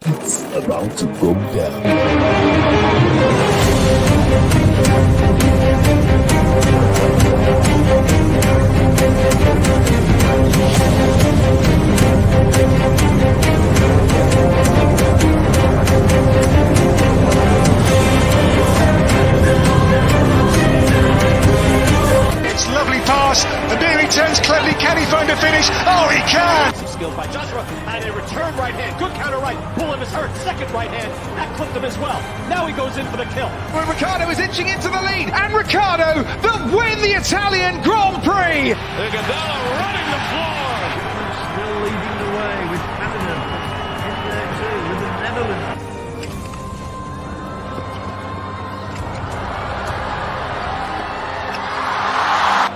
It's about to go down. It's lovely pass, and here he turns cleverly. Can he find a finish? Oh, he can! Skill by Joshua, and a return right hand. Good counter right. Bullen is hurt. Second right hand. That clipped him as well. Now he goes in for the kill. Well, Ricciardo is inching into the lead, and Ricciardo that win the Italian Grand Prix! Iguodala running the floor. Still leading the way with Canada in there too, with the Netherlands.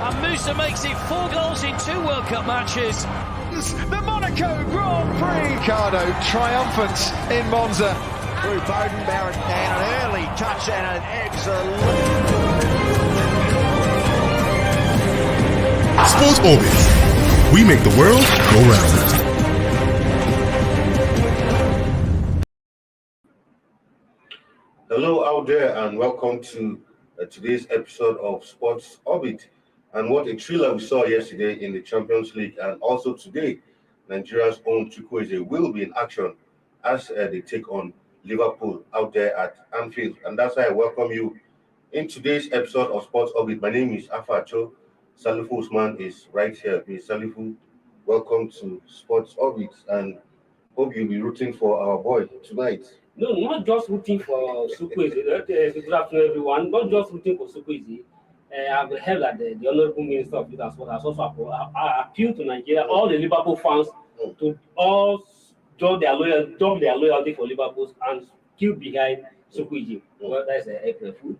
And Musa makes it 4 goals in 2 World Cup matches. The Monaco Grand Prix! Ricciardo triumphant in Monza. Through Bowden, Barrett, and an early touch and an excellent. Sports Orbit. We make the world go round. Hello out there and welcome to today's episode of Sports Orbit. And what a thriller we saw yesterday in the Champions League, and also today, Nigeria's own Chukwueze will be in action as they take on Liverpool out there at Anfield. And that's why I welcome you in today's episode of Sports Orbit. My name is Afacho. Salifu Usman is right here. Ms. Salifu, welcome to Sports Orbit, and hope you'll be rooting for our boy tonight. No, not just rooting for Chukwueze. Good afternoon, everyone. Not just rooting for Chukwueze. I've heard that the Honourable Minister of Youth and Sport has also appealed to Nigeria, all the Liverpool fans, to all drop their loyalty for Liverpool and keep behind Chukwueze. Well, that's April Fool.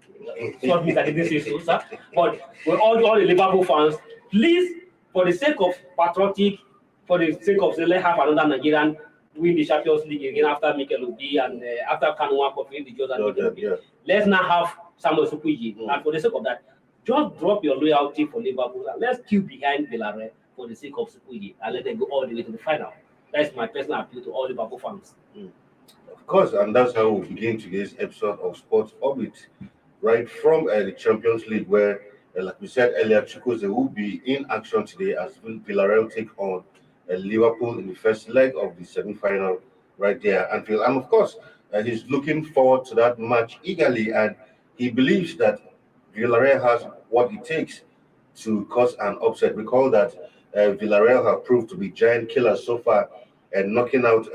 Not me that didn't say so, sir. But with all the Liverpool fans, please, for the sake of patriotic, for the sake of let's have another Nigerian win the Champions League again after Mikel Obi and after Kanwa Kofi, the Jordan. Let's not have Samuel Chukwueze. And for the sake of that, just drop your loyalty for Liverpool and let's queue behind Villarreal for the sake of Chukwueze and let them go all the way to the final. That's my personal appeal to all Liverpool fans. Of course, and that's how we begin today's episode of Sports Orbit, right from the Champions League, where, like we said earlier, Chukwueze will be in action today as Villarreal take on Liverpool in the first leg of the semi-final right there at Anfield. And of course, he's looking forward to that match eagerly, and he believes that Villarreal has what it takes to cause an upset. Recall that Villarreal have proved to be giant killers so far, and knocking out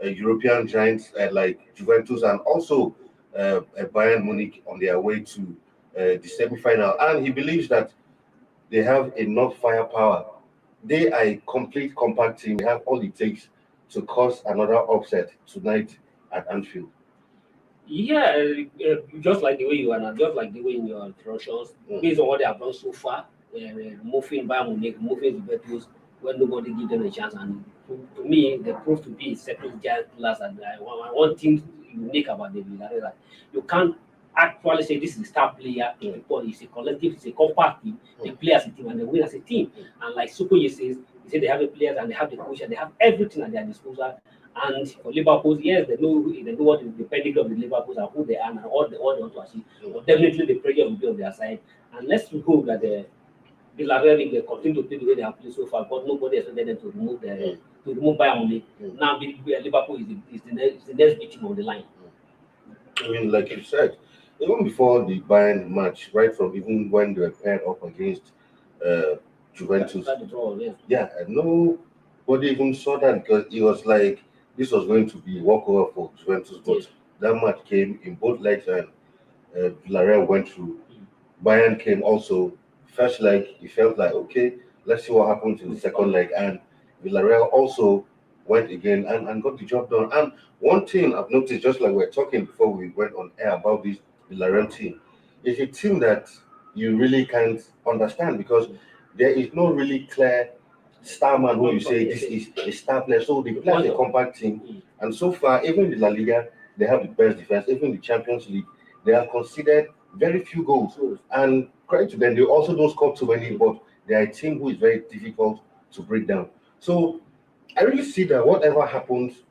European giants like Juventus and also Bayern Munich on their way to the semi-final. And he believes that they have enough firepower. They are a complete compact team. They have all it takes to cause another upset tonight at Anfield. Yeah, just like the way you are, just like the way in your introductions, based on what they have done so far, moving Bayern Munich, moving Juventus, when nobody gives them a chance. And to me, they prove to be second giant pillars. And one thing unique about the Villarreal, that you can't actually say this is a star player because it's a collective, it's a compact team. They play as a team and they win as a team. And like Chukwueze says, he said they have the players and they have the coach and they have everything at their disposal. And for Liverpool, yes, they know what is the pedigree of the Liverpool and who they are and what they want to achieve. But definitely the pressure will be on their side. And let's hope that the Villarreal, if they continue to play the way they have played so far, because nobody expected them to remove Bayern Munich. Now Liverpool is the next big team on the line. I mean, like you said, even before the Bayern match, right from even when they were paired up against Juventus, nobody even saw that, because it was like this was going to be a walkover for Juventus. But that match came in both legs, and Villarreal went through. Bayern came also. First leg, it felt like, okay, let's see what happens in the second leg. And Villarreal also went again and got the job done. And one thing I've noticed, just like we were talking before we went on air about this Villarreal team, is a team that you really can't understand, because there is no really clear star man who you say this is a star player. So they play as a compact team. And so far, even in the La Liga, they have the best defense. Even in the Champions League, they have considered very few goals. And credit to them, they also don't score too many, but they are a team who is very difficult to break down. So I really see that whatever happens,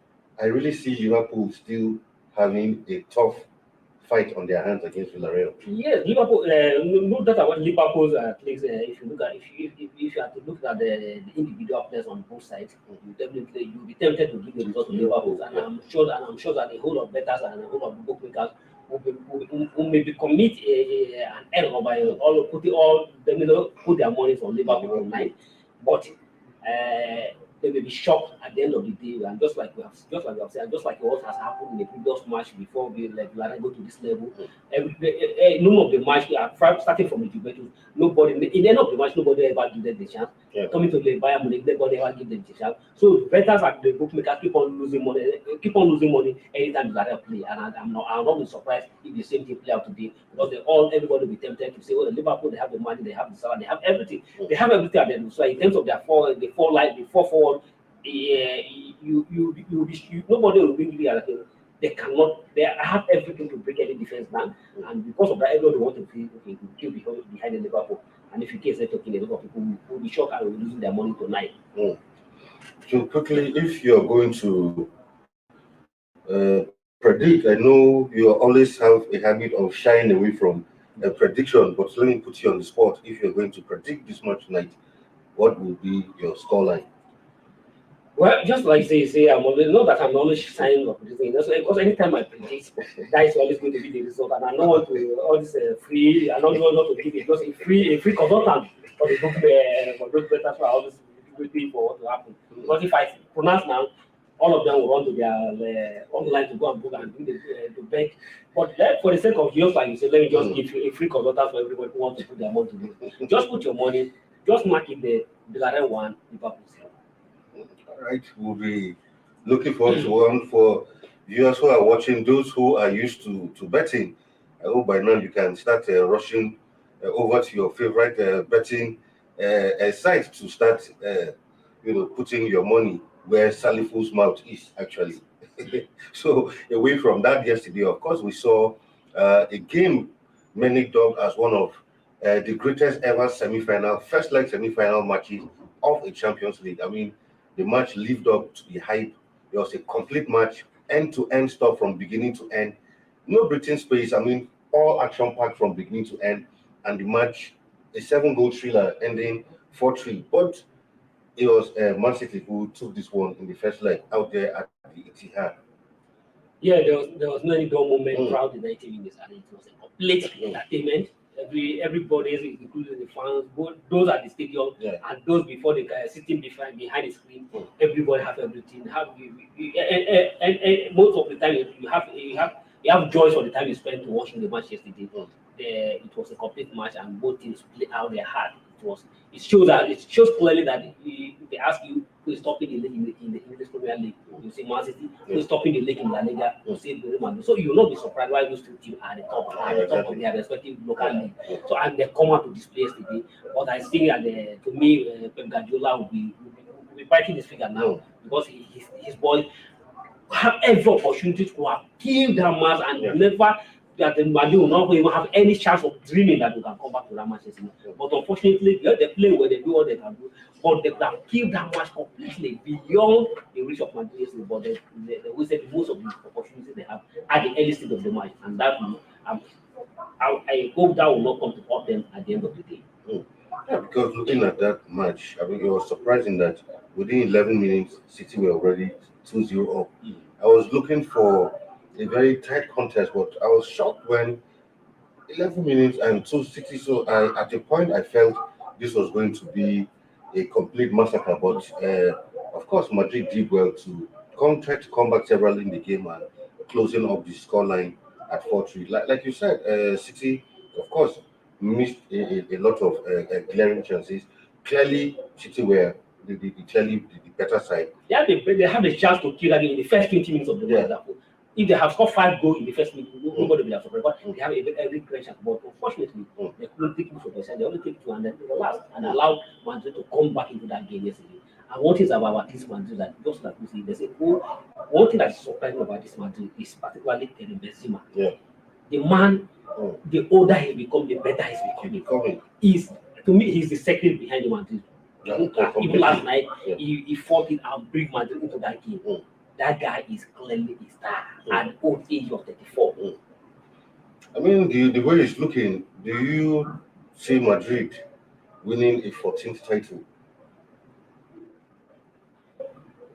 I really see Liverpool still having a tough fight on their hands against Villarreal. Yes, Liverpool. No doubt about Liverpool's place. If you look at if you have to look at the individual players on both sides, you definitely you'll be tempted to give the result to Liverpool. And I'm sure that a whole of bettors and a whole of bookmakers will maybe commit an error by put their money on Liverpool tonight, but. They may be shocked at the end of the day, and just like we have said, just like what has happened in the previous match before we go to this level. None of the match, starting from the Juventus, nobody in the end of the match, nobody ever give them the chance. Yeah. Coming to the Bayern Munich, nobody ever give them the chance. So bettors and the bookmakers keep on losing money anytime Villarreal play, and I'm not surprised if the same thing play out today, because everybody will be tempted to say, oh, the Liverpool, they have the money, they have the salary, they have everything, they have everything at them. So in terms of their four forward. Nobody will bring you like they cannot. They have everything to break any defense down, and because of that, everybody want to feel behind the Liverpool. And if you keep talking, a lot of people will be shocked and will be losing their money tonight. So quickly, if you're going to predict, I know you always have a habit of shying away from a prediction, but let me put you on the spot. If you're going to predict this match tonight, what will be your scoreline? Well, just like they say, I'm always signing up this thing. Because anytime I predict, that is always going to be the result. And I don't want to all this free. I don't want to give it just a free consultant for the book for those bettors who are always waiting for what to happen. Because if I pronounce now, all of them will run to their online to go and book and do the bet. But for the sake of just like you said, let me just give you a free consultant for everybody who wants to put their money to this. Just put your money. Just mark it the Villarreal 1, Liverpool 0. Right, we'll be looking forward to one for viewers who are watching, those who are used to betting. I hope by now you can start rushing over to your favorite betting site to start, putting your money where Salifu's mouth is actually. So away from that, yesterday, of course, we saw a game many dubbed as one of the greatest ever first leg semi-final matches of a Champions League. I mean, the match lived up to the hype. It was a complete match, end-to-end stuff from beginning to end. No breathing space. I mean, all action-packed from beginning to end. And the match, a 7-goal thriller ending 4-3. But it was Man City who took this one in the first leg out there at the Etihad. Yeah, there was no any dull moment throughout the 90 minutes, and it was a complete entertainment. Everybody, including the fans, both those at the stadium and those before the guy sitting behind the screen, everybody have everything. And most of the time you have joy for the time you spent watching the match yesterday. It was a complete match, and both teams played out their heart. It shows clearly that if they ask you who is topping the league in the English Premier League, you say Man City. Who is topping the league in La Liga, you say Real Madrid. So you will not be surprised why those two teams are the top of their respective local league. So and they come out to this place today. But I think that to me, Pep Guardiola will be biting his finger now because his boys have every opportunity to have killed that match and never. That the Madrid will not even have any chance of dreaming that they can come back to that match. But unfortunately, they play where they do what they can do. But they have killed that match completely beyond the reach of Madrid. But they wasted most of the opportunities they have at the early stage of the match. And that I hope that will not come to hurt them at the end of the day. Yeah, because looking at that match, I mean, it was surprising that within 11 minutes, City were already 2-0 up. I was looking for a very tight contest, but I was shocked when 11 minutes and 2-60. So at the point I felt this was going to be a complete massacre. But of course, Madrid did well to try to come back several in the game and closing up the scoreline at 4-3. Like you said, City, of course, missed a lot of glaring chances. Clearly, City were clearly the better side. Yeah, they have a chance to kill again in the first 20 minutes of the match. If they have scored 5 goals in the first minute, nobody will have surprised. But they have a great chance. But unfortunately, they couldn't take it from the side. They only take 2 and then the last and allowed Madrid to come back into that game yesterday. And what is about this Madrid that just like we see, they say, one thing that is surprising about this Madrid is particularly Benzema. The man, the older he becomes, the better he's becoming. To me, he's the secret behind the Madrid. Even last night, he fought it and bring Madrid into that game. that guy is clearly a star at the old age of 34. I mean, the way it's looking, do you see Madrid winning a 14th title?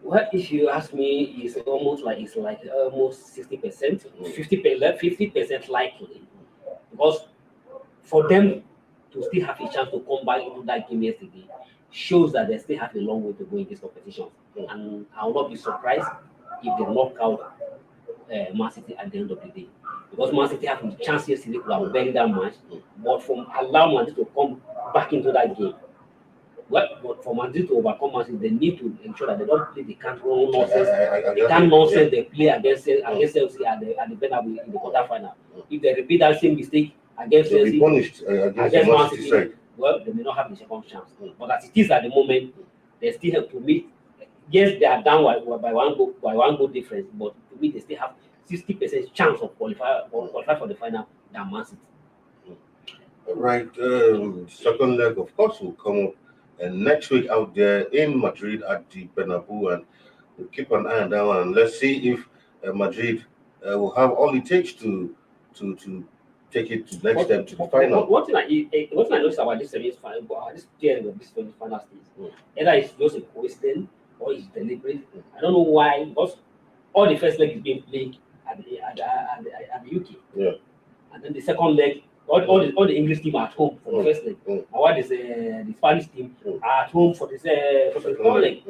Well, if you ask me, it's almost almost 60%, 50% likely, because for them to still have a chance to come back into that game yesterday shows that they still have a long way to go in this competition. And I will not be surprised if they knock out Man City at the end of the day, because Man City have a chance yesterday to have buried that match, but from allow Madrid to come back into that game. Well, but for Madrid to overcome Man City, they need to ensure that they don't play the can't run nonsense. They can't nonsense they play against Chelsea at the Bernabeu in the quarterfinal. If they repeat that same mistake against They'll be Chelsea, punished against Man City side. well, they may not have the second chance. But as it is at the moment, they still have to meet. Yes, they are down by one goal difference, but to me, they still have 60% chance of qualify for the final than Man City. Right. Second leg, of course, will come up next week out there in Madrid at the Bernabeu, and we'll keep an eye on that one. Let's see if Madrid will have all it takes to take it to the next step to the final. One thing I noticed about this semi-final, this final stage, either it's just a coincidence or it's deliberate. I don't know why, because all the first leg is being played at the UK, and then the second leg, all the English team are at home for the first leg. And what is the Spanish team are at home for the second leg.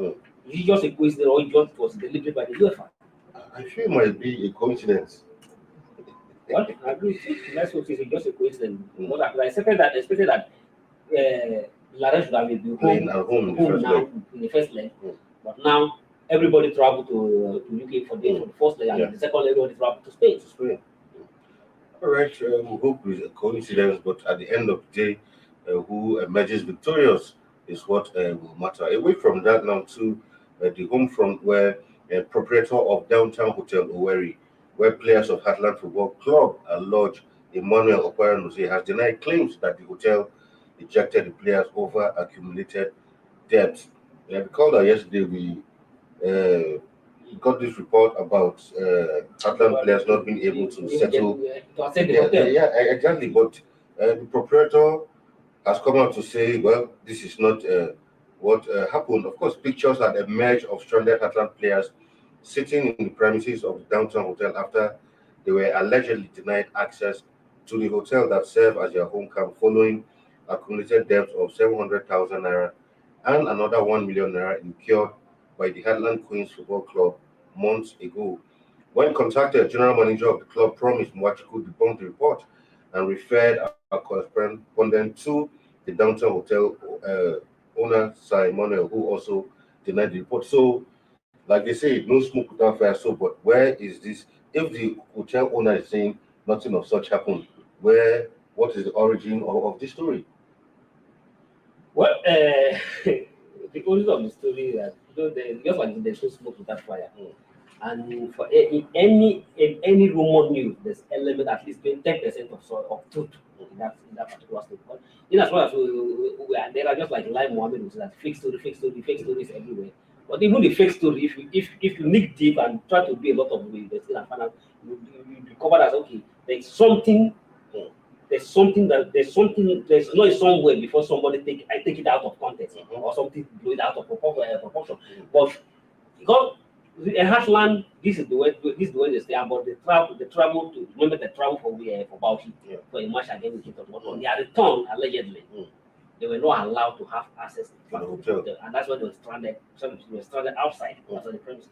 Is it just a coincidence or it just was deliberate by the UEFA? I feel it might be a coincidence. What? I agree. That's what it's just a coincidence. But I expected that Villarreal should have been Playing at home in the first leg. But now everybody traveled to UK for the first leg, and the second leg everybody traveled to Spain. All right, we hope it's a coincidence, but at the end of the day, who emerges victorious is what will matter. Away from that now to the home front, where proprietor of Downtown Hotel Owerri, where players of Heartland Football Club are lodged, Emmanuel Okparanuzi, has denied claims that the hotel ejected the players over accumulated debts. Recall that yesterday we got this report about Heartland players not being able to settle. Exactly. But the proprietor has come out to say, well, this is not what happened. Of course, pictures had emerged of stranded Heartland players sitting in the premises of the Downtown Hotel after they were allegedly denied access to the hotel that served as their home camp following accumulated debts of 700,000 naira and another 1 million naira incurred by the Heartland Queens Football Club months ago. When contacted, General Manager of the club promised Mwachukwu debunked the report and referred our correspondent to the Downtown Hotel owner, Sir Emmanuel, who also denied the report. So, like they say, no smoke without fire. So, but where is this? If the hotel owner is saying nothing of such happened, what is the origin of this story? Well, the origin of the story is that just like there's no smoke without fire. And for in any rumor news, there's element at least 10% of truth in that particular statement. In as well as we are there, are just like Lai Mohammed who said that fake stories everywhere. But even the fake story, if you dig deep and try to do a lot of investigation and find out, you discover that okay, there's noise somewhere before somebody take it out of context or something blow it out of proportion. But because Heartland, this is the way they stay about the travel to remember the travel for Bauchi for a match against Kitton. But on their return, allegedly, they were not allowed to have access to the hotel, and that's why they were stranded. Some were stranded outside of the premises.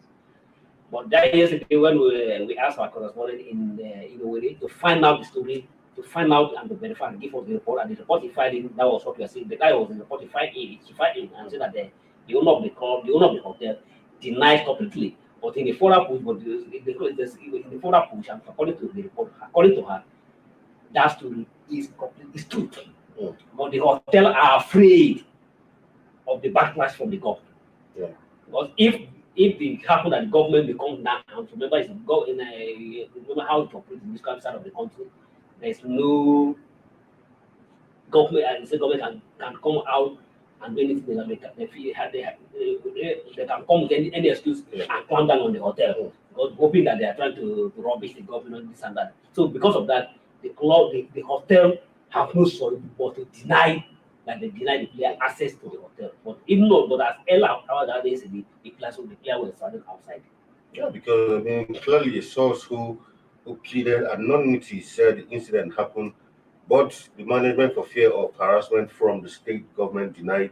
But that yesterday, when we asked our correspondent in Owerri to find out the story, to find out and to verify and give us the report, and the report he filed in, that was what we are saying. The guy was in the report he filed in and said that the owner of the club, the owner of the hotel, denied completely. But in the further push, and according to the report, according to her, that story is true. But the hotel are afraid of the backlash from the government. Because if it happens that the government becomes down, remember remember how it operates in this side of the country, there's no government, and the government can come out and do anything that they can come with any excuse and clamp down on the hotel, hoping that they are trying to rubbish the government, this and that. So because of that, the hotel have no choice but to deny the player access to the hotel. But even though, but as Ella that day, the player was standing outside. Yeah, because I mean, clearly a source who pleaded anonymity said the incident happened, but the management, for fear of harassment from the state government, denied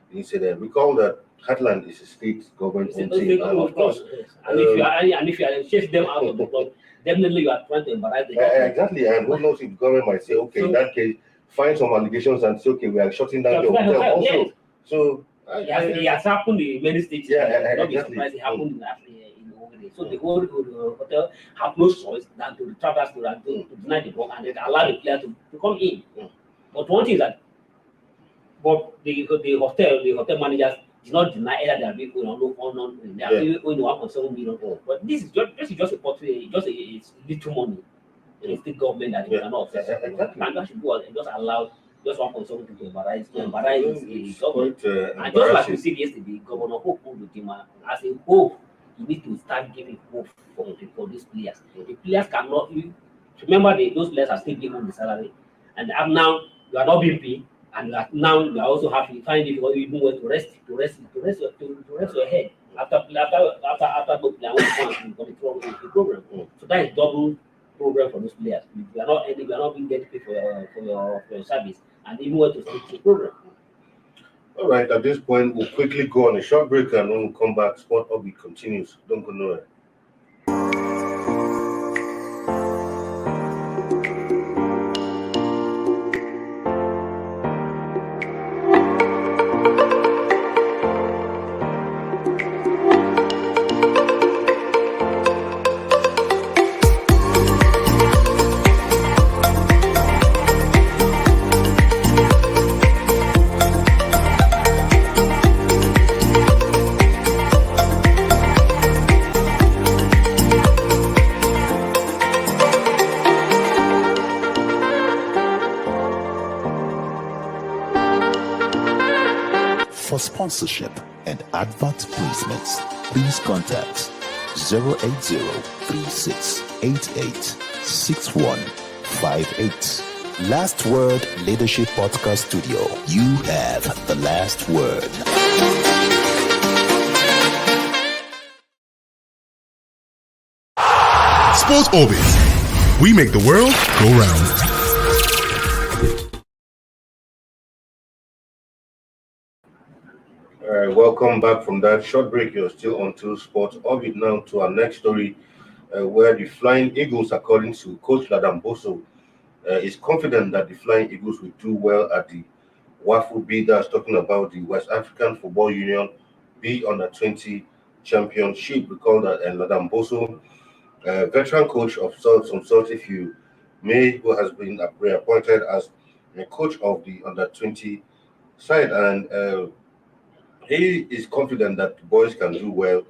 the incident. Recall that Heartland is a state government-owned team, and of course, yes. And if you are chase them out of the club, definitely you are trying to embarrass the government. exactly. And who knows if the government might say, okay, in that case, find some allegations and say, okay, we are shutting down the hotel also. Yes. So it has happened in many states. Not be surprised it happened in Ogre. So the whole hotel have no choice than to travel to deny the ball and then allow the player to come in. But one thing is that, the hotel managers did not deny either they are being going on. They are going 1.7 million. But this is just a portrait, just a little money. The state government that you cannot access. And that should go and just allow just 1.7 people to embarrass the government. And just like we said yesterday, Governor Hope with him as a hope, you need to start giving hope for these players. The players cannot. Remember, those players are still given the salary, and now you are not being paid, and you are also having find it because you even want to rest your head after both players want the program. So that is double program for those players. We are not being getting paid for your service, and even want to stick to the program. All right, at this point, we'll quickly go on a short break, and when we come back, Sport Orbit continues. Don't go nowhere. For sponsorship and advert placements, please contact 080-3688-6158. Last Word Leadership Podcast Studio. You have the last word. Sports Orbit. We make the world go round. Welcome back from that short break. You're still on to Sports Orbit now to our next story, where the Flying Eagles, according to Coach Ladan Bosso, is confident that the Flying Eagles will do well at the WAFU B, that's talking about the West African Football Union B U-20 Championship. Recall that Ladan Bosso, veteran coach of some sort, if you may, who has been reappointed as the coach of the under-20 side, and he is confident that the boys can do well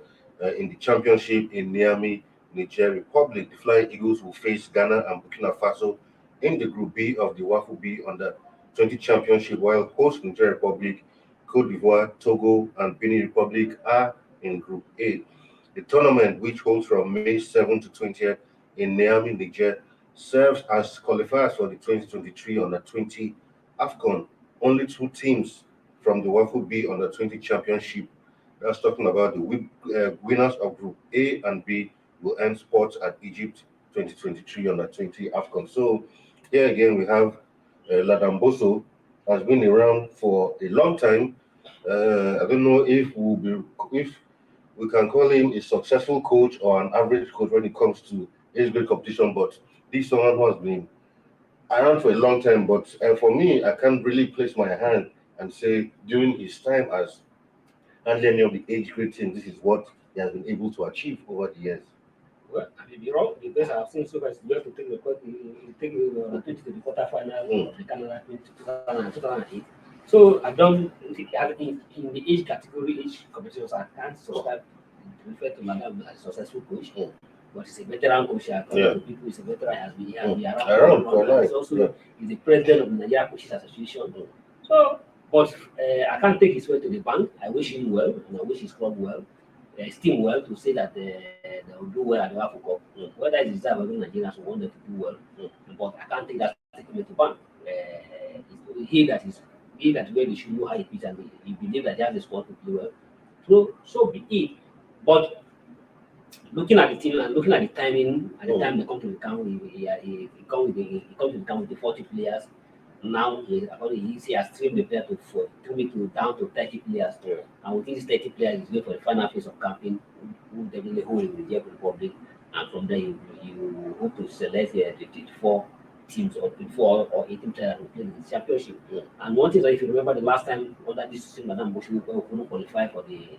in the championship in Niamey, Niger Republic. The Flying Eagles will face Ghana and Burkina Faso in the Group B of the WAFU B Under-20 Championship, while host Niger Republic, Cote d'Ivoire, Togo, and Benin Republic are in Group A. The tournament, which holds from May 7 to 20th in Niamey, Niger, serves as qualifiers for the 2023 Under-20 AFCON. Only two teams from the WAFU B Under-20 Championship, that's talking about the winners of Group A and B, will earn spots at Egypt 2023 Under-20 AFCON. So here again we have Ladan Bosso, has been around for a long time. I don't know if we can call him a successful coach or an average coach when it comes to age grade competition, but this is someone who has been around for a long time. But for me, I can't really place my hand and say during his time as handling of the age grade team, this is what he has been able to achieve over the years. Well, I may be wrong. The best I have seen so far is just to take the quarterfinal of the Canada 2008. So I've done in the age category, age competitions. I can't subscribe to refer to Madam as a successful coach, but he's a veteran coach. People, he's a veteran, has been around. He's also he's the president of the Nigeria Coaches Association. So But I can't take his way to the bank. I wish him well, and I wish his club well, his team well, to say that they will do well at the WAFU Cup. Whether it is that or Nigerians who want them to do well, but I can't take that statement to bank. It's he that really should know how he plays, and he believe that he has the squad to play well. So be it. But looking at the team and looking at the timing, at the time they come to the camp, he comes to the camp with the 40 players. Now he has trimmed the player to down to 30 players. And within these 30 players, he's going for the final phase of camping, who definitely hold in the Czech Republic. And from there, you hope to select the 24 teams or 24 or 18 players who play in the championship. And one thing that if you remember the last time under this system, Ladan Bosso, we couldn't qualify for the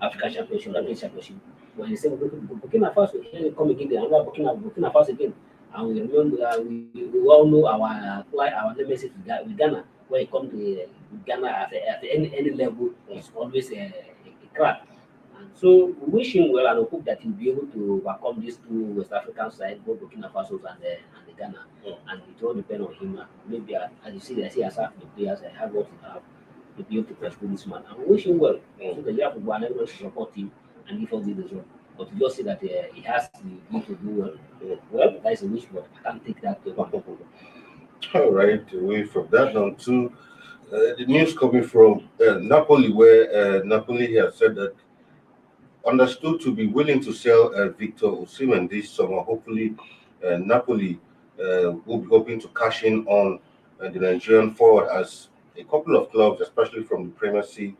African Championship, African Championship. When they say Burkina Faso, here they come again, another Burkina Faso again. And we remember, we all know our nemesis with Ghana. When it comes to Ghana at any level, it's always a crack. And so we wish him well, and we hope that he'll be able to overcome these two West African sides, both Burkina Faso and the Ghana. And it all depends on him. Maybe as you see, I see as half the players have what he have to be able to pursue this man. And we wish him well. So the year football and everyone should support him and give us the result. But to just say that he has the need to do well, well, that is a wish, but I can't take that to one. All right, away from that now to the news coming from Napoli, where Napoli has said that understood to be willing to sell Victor Osimhen this summer. Hopefully, Napoli will be hoping to cash in on the Nigerian forward, as a couple of clubs, especially from the Premier League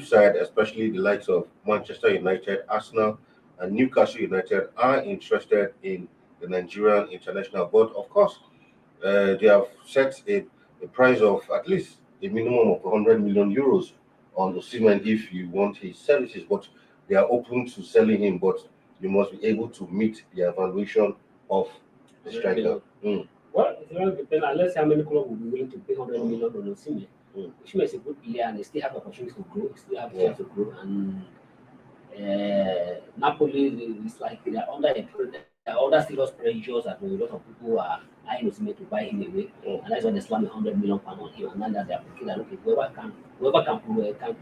side, especially the likes of Manchester United, Arsenal, and Newcastle United, are interested in the Nigerian international. But of course, they have set a price of at least a minimum of 100 million euros on Osimhen if you want his services. But they are open to selling him, but you must be able to meet the evaluation of the striker. Well, it will depend. Let's see how many clubs will be willing to pay 100 million on Osimhen. Osimhen is a good player, and they still have opportunity to grow. Still have chance to grow, and Napoli is like they are under serious pressures, and a lot of people are eyeing Osimhen to buy him away, and that's why they slam £100 million on him. And now that they are thinking that whoever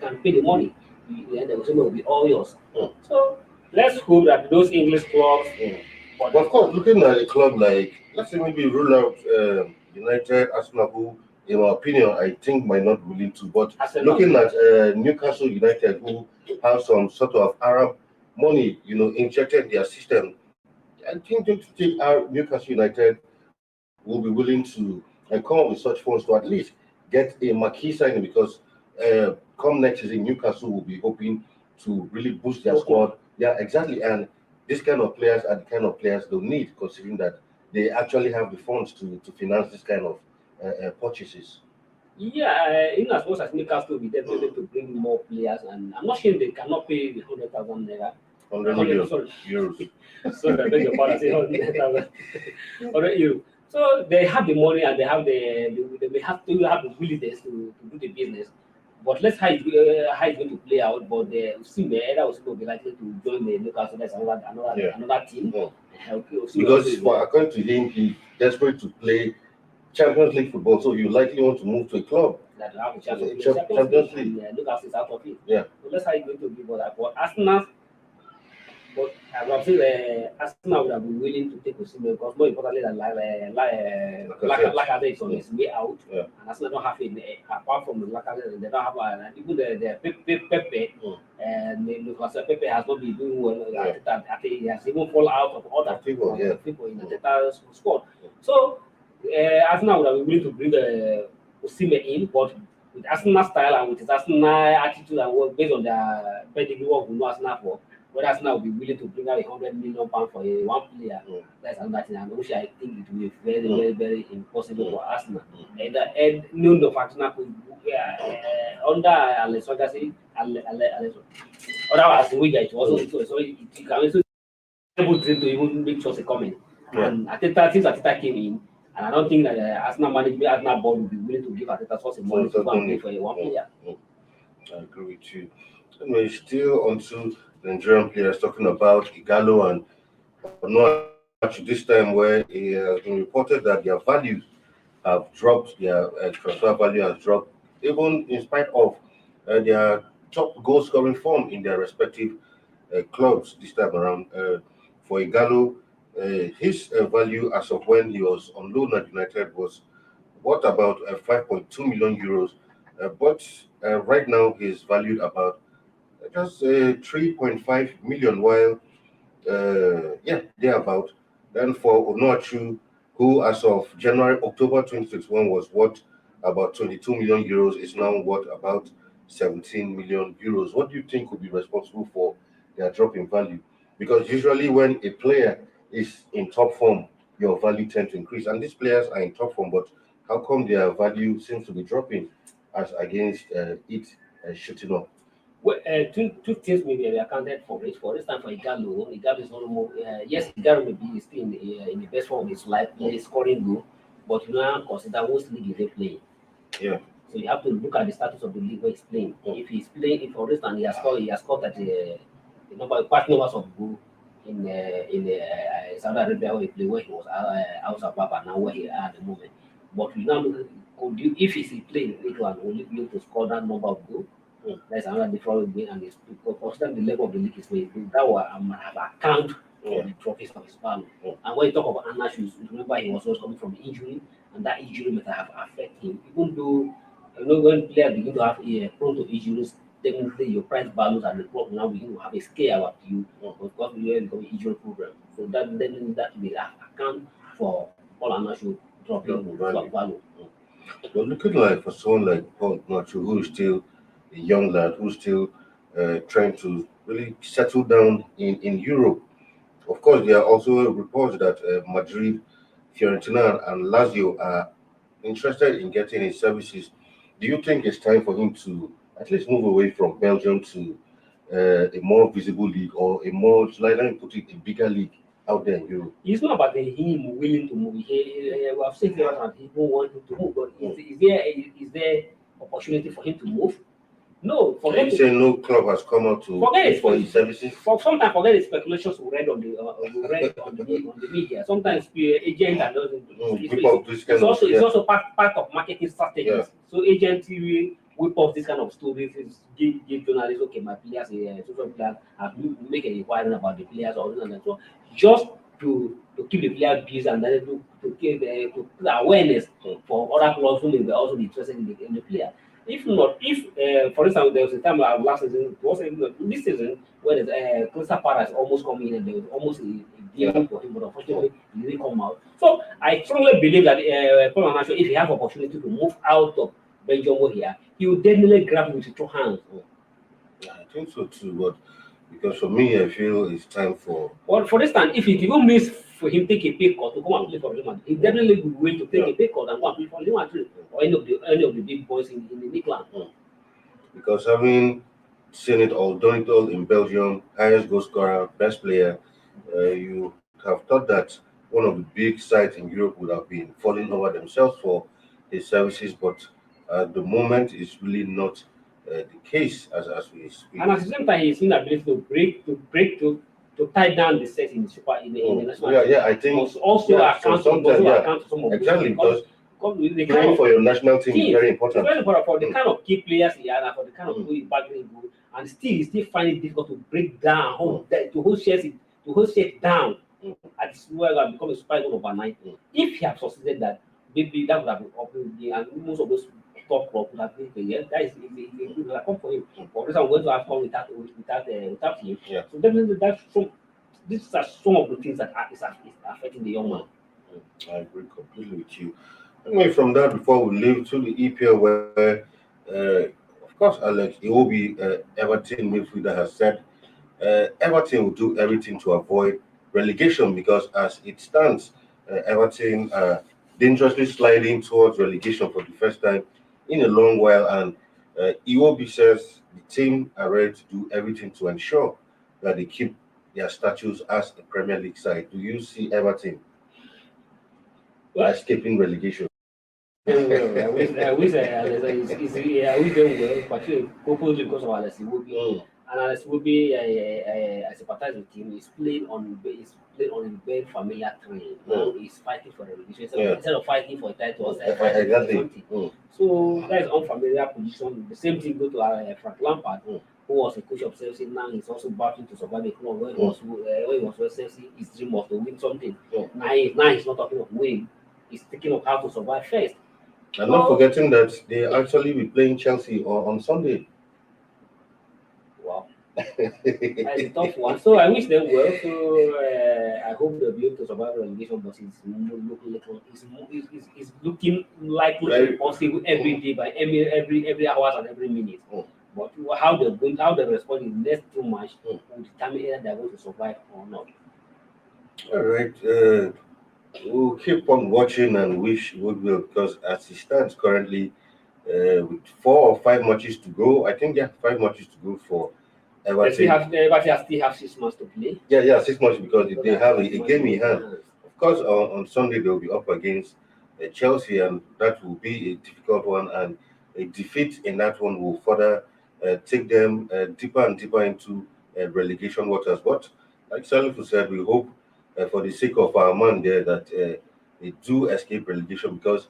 can pay the money, the Osimhen will be all yours. So let's hope that those English clubs. But of course, looking at a club like, let's say maybe rule out United, Arsenal, who, in my opinion, I think might not be willing to. But looking at Newcastle United, who have some sort of Arab money, injected in their system, I think Newcastle United will be willing to come up with such funds to at least get a marquee signing, because come next season, Newcastle will be hoping to really boost their squad. Yeah, exactly. And this kind of players are the kind of players they'll need, considering that they actually have the funds to finance this kind of purchases. Yeah, in as much as Newcastle will be definitely to bring more players, and I'm not sure they cannot pay the 100,000 naira. 100 million euros. So I beg your pardon, say 100,000 euros. So they have the money, and they have they have the willingness to do the business. But let's how it's going to play out. But the Osimhen will be likely to join the Newcastle. That's another team. Because according to him, he's desperate to play Champions League football, so you likely want to move to a club that will have a chance to play Champions League. Newcastle is out of it. Yeah. So that's how it's going to be. But Arsenal. But I would say Arsenal would have been willing to take Osimhen, because more importantly than Lacazette is on his way out, and Arsenal don't have it apart from the Lacazette. They don't have even the Pepe. Pepe has not been doing well. He has even fallen out of other people in the Teta's squad. So Arsenal would have been willing to bring Osimhen in, but with Arsenal style and with his Arsenal attitude and work based on their pedigree, what we know Arsenal for. Whether Arsenal will be willing to bring out £100 million for one player, that's another thing. And which I think it will be very, very, very impossible for Arsenal. And none of Arsenal could under Alessandro say otherwise the way it was so it can also able to even make such a comment. And Ateta came in, and I don't think that Arsenal management, Arsenal board will be willing to give Ateta such a money to go and pay for one player. I agree with you. Anyway, still onto Nigerian players, talking about Igalo and Onuachu this time, where it has been reported that their values have dropped, their transfer value has dropped even in spite of their top goal scoring form in their respective clubs this time around. For Igalo, his value as of when he was on loan at United was what about 5.2 million euros, but right now he's valued about just 3.5 million, while yeah, thereabout. Then for Onuachu, who as of October 2021 was worth about 22 million euros, is now worth about 17 million euros. What do you think could be responsible for their drop in value? Because usually when a player is in top form, your value tends to increase. And these players are in top form, but how come their value seems to be dropping as against it shooting up? Well, two things may be accounted for it. For instance, for Igalo is no more. Yes, Igalo may be still in the best form of his life, scoring goal, but you now consider what league is he playing. Yeah. So you have to look at the status of the league where he's playing. If he's playing, if for instance he has scored at the quite numbers of goal in Saudi Arabia where he was out of Papa, now where he are at the moment. But you now look, if he's playing England, will he be able to score that number of goals? That's another different way, and it's because consider the level of the league is playing. That will have account for the trophies of his value. And when you talk about Anash, remember he was also coming from injury, and that injury might have affected him. Even though when players begin to have prone to injuries, definitely your price values at the club now begin to have a scale about you because you become an injury program. So that will account for Paul Anash dropping value. But looking like for someone like Paul Nacho, who is still a young lad, who's still trying to really settle down in Europe. Of course, there are also reports that Madrid, Fiorentina, and Lazio are interested in getting his services. Do you think it's time for him to at least move away from Belgium to a more visible league or a more, like let me put it, a bigger league out there in Europe? It's not about him willing to move. We have said that people want him to move, but is there opportunity for him to move? No. Are you saying no club has come out to pay for his services? Sometimes forget the speculations we read on the media. Sometimes agents are not. It's also part of marketing strategies. Yeah. So agents will whip up this kind of stories, give journalists, okay, my players, social players have make a inquiry about the players or something. So just to keep the player busy and then to give to put awareness for other clubs who may also be interested in the player. If not, for instance, there was a time last season, it was this season where the Crystal Palace almost come in and there was almost a deal for him, but unfortunately he didn't come out. So I strongly believe that Paul Anacho, if he have opportunity to move out of Belgium where he will definitely grab him with two hands. Yeah, I think so too, but because for me, I feel it's time for. Well, for instance, if it even means for him take a pay cut to come and play for Real Madrid, he definitely will be willing to take a pay cut and go and play for Real Madrid or any of the big boys in the league. Because having seen it all, done it all in Belgium, highest goal scorer, best player, you have thought that one of the big sides in Europe would have been falling over themselves for his services, but at the moment it's really not the case as we speak. And at the same time, he's seen the ability to tie down the set in the national team. Yeah, I think also account to some of exactly because the playing for your national team is very important. It's very important for the kind of key players he had and for the kind of people he's battling with, and he still find it difficult to break down, to hold shares down. At this level, and become a super overnight. If he had succeeded that, maybe that would have been open, and most of those top clubs would have been that is a good come for him. For example, going to have come without him. Yeah. So definitely these are some of the things that is affecting the young man. I agree completely with you. Anyway, from that, before we leave to the EPL, where of course Alex Iwobi, Everton midfielder, has said Everton will do everything to avoid relegation because as it stands, Everton are dangerously sliding towards relegation for the first time in a long while, and Iwobi says the team are ready to do everything to ensure that they keep their status as a Premier League side. Do you see Everton escaping relegation? I wish them well, particularly because of Alex Iwobi. And as will be I sympathize with him. He's playing on a very familiar terrain. Now he's fighting for a relegation instead of fighting for a title. Fighting for something. So that is unfamiliar position. The same thing go to Frank Lampard, who was a coach of Chelsea. Now he's also battling to survive a club where he was with Chelsea. His dream was to win something. Now he's not talking of winning. He's thinking of how to survive first. And not forgetting that they actually be playing Chelsea on Sunday. Wow. That's a tough one. So I wish them well. So I hope they'll be able to survive relegation, but it's looking likely impossible every day by every hours and every minute. But how they respond in the next 2 months will determine either they're going to survive or not. All right. We'll keep on watching and wish goodwill, because as it stands currently, with 4 or 5 matches to go, I think they have 5 matches to go for Everton. Everton still have 6 months to play. Yeah, 6 months, because they have a game in hand. Of course, on Sunday they'll be up against Chelsea, and that will be a difficult one. And a defeat in that one will further take them deeper and deeper into relegation waters. But like Salifu said, we hope for the sake of our man there that they do escape relegation, because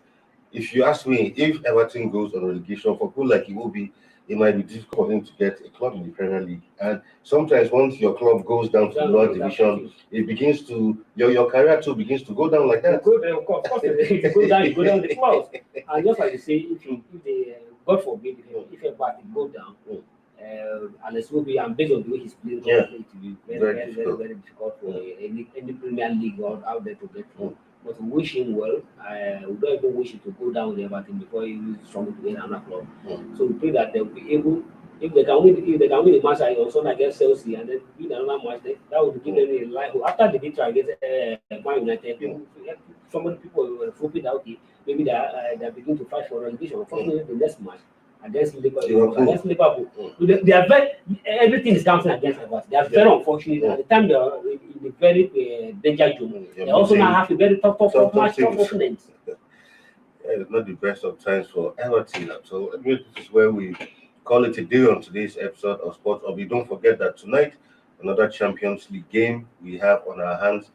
if you ask me, if Everton goes on relegation, for people like Iwobi, it might be difficult for him to get a club in the Premier League. And sometimes once your club goes down to the lower division, it begins to your career too begins to go down like that. Of course, if you go down, you go down the clouds. And just like you say, if they God forbid, if Everton go down, unless will be, and based on the way he's playing, it will be very difficult for any Premier League or out there to get through. But we wish him well. We don't even wish him to go down with Everton before he is strong to get another club. So we pray that they'll be able, if they can win the match on Sunday against Chelsea and then win another match, that would give them a life. After the victory against Man United, people were hoping that maybe they begin to fight for relegation. Unfortunately, the next match against Liverpool. They are everything is counting against Everton. They are very unfortunate. At the time they are in the very danger zone. They also now have a very tough match, tough opponent. It's not the best of times for Everton. So this is where we call it a day on today's episode of Sports Obi. Don't forget that tonight, another Champions League game we have on our hands.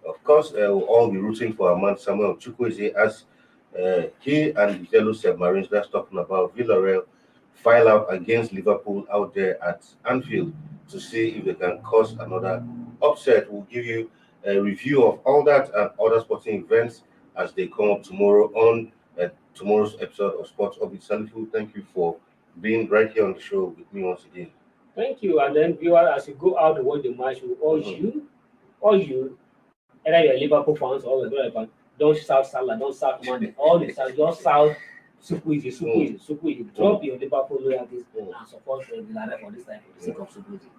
Of course, we'll all be rooting for our man Samuel Chukwueze as he and the Yellow Submarines, that's talking about Villarreal, file out against Liverpool out there at Anfield to see if they can cause another upset. We'll give you a review of all that and other sporting events as they come up tomorrow on tomorrow's episode of Sports Orbit. Salifu, thank you for being right here on the show with me once again. Thank you. And then, viewers, as you go out to watch the match, we urge you, either you're Liverpool fans or you're fans, don't shout Salah, don't shout Mane. All the shout, just shout Chukwueze. Drop your Liverpool loyalties and support Villarreal for this time for the sake of Chukwueze.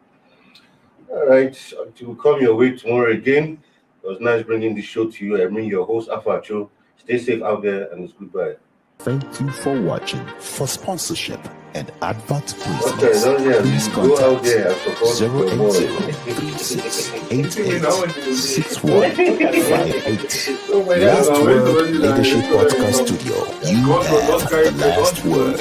All right, until we come your way tomorrow again. It was nice bringing this show to you. I mean, your host, Afacho. Stay safe out there, and it's goodbye. Thank you for watching. For sponsorship and advert placements, please go out there and contact support 080-3688-6158. Last Word Leadership Podcast Studio. You have the last word.